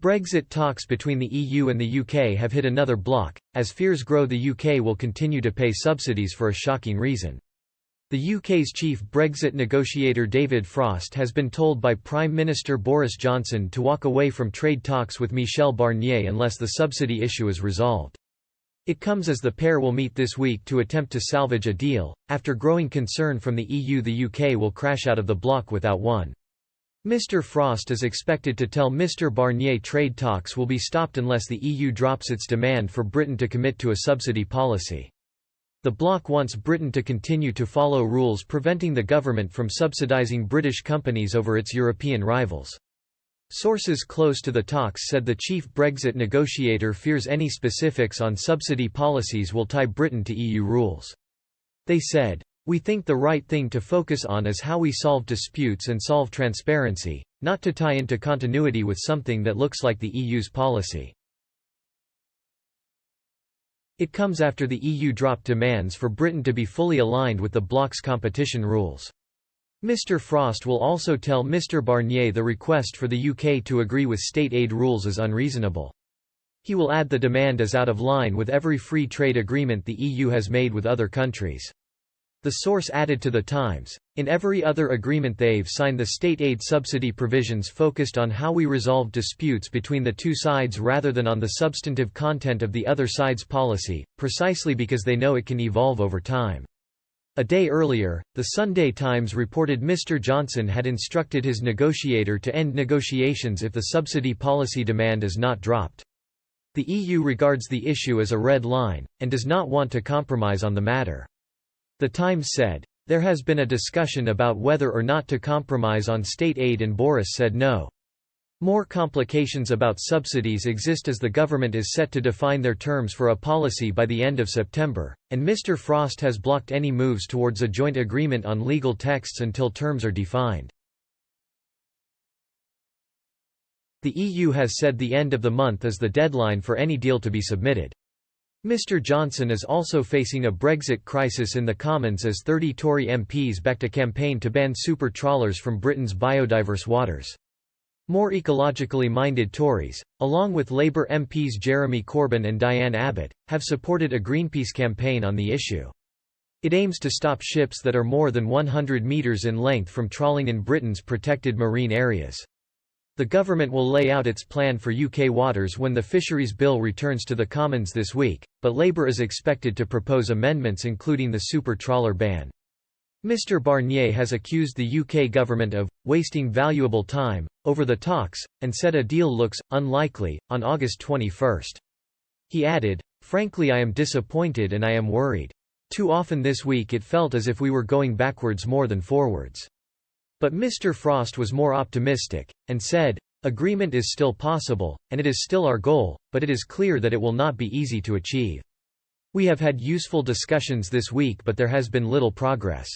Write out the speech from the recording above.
Brexit talks between the EU and the UK have hit another block, as fears grow the UK will continue to pay subsidies for a shocking reason. The UK's chief Brexit negotiator David Frost has been told by Prime Minister Boris Johnson to walk away from trade talks with Michel Barnier unless the subsidy issue is resolved. It comes as the pair will meet this week to attempt to salvage a deal, after growing concern from the EU the UK will crash out of the bloc without one. Mr Frost is expected to tell Mr Barnier trade talks will be stopped unless the EU drops its demand for Britain to commit to a subsidy policy. The bloc wants Britain to continue to follow rules preventing the government from subsidising British companies over its European rivals. Sources close to the talks said the chief Brexit negotiator fears any specifics on subsidy policies will tie Britain to EU rules. They said, "We think the right thing to focus on is how we solve disputes and solve transparency, not to tie into continuity with something that looks like the EU's policy." It comes after the EU dropped demands for Britain to be fully aligned with the bloc's competition rules. Mr Frost will also tell Mr Barnier the request for the UK to agree with state aid rules is unreasonable. He will add the demand is out of line with every free trade agreement the EU has made with other countries. The source added to The Times, "In every other agreement they've signed the state aid subsidy provisions focused on how we resolve disputes between the two sides rather than on the substantive content of the other side's policy, precisely because they know it can evolve over time." A day earlier, The Sunday Times reported Mr Johnson had instructed his negotiator to end negotiations if the subsidy policy demand is not dropped. The EU regards the issue as a red line, and does not want to compromise on the matter. The Times said, "There has been a discussion about whether or not to compromise on state aid and Boris said no. More complications about subsidies exist as the government is set to define their terms for a policy by the end of September, and Mr Frost has blocked any moves towards a joint agreement on legal texts until terms are defined." The EU has said the end of the month is the deadline for any deal to be submitted. Mr Johnson is also facing a Brexit crisis in the Commons as 30 Tory MPs backed a campaign to ban super trawlers from Britain's biodiverse waters. More ecologically minded Tories, along with Labour MPs Jeremy Corbyn and Diane Abbott, have supported a Greenpeace campaign on the issue. It aims to stop ships that are more than 100 metres in length from trawling in Britain's protected marine areas. The government will lay out its plan for UK waters when the Fisheries Bill returns to the Commons this week, but Labour is expected to propose amendments including the super trawler ban. Mr Barnier has accused the UK government of wasting valuable time over the talks, and said a deal looks unlikely on August 21. He added, "Frankly, I am disappointed and I am worried. Too often this week it felt as if we were going backwards more than forwards." But Mr Frost was more optimistic, and said, "Agreement is still possible, and it is still our goal, but it is clear that it will not be easy to achieve. We have had useful discussions this week but there has been little progress.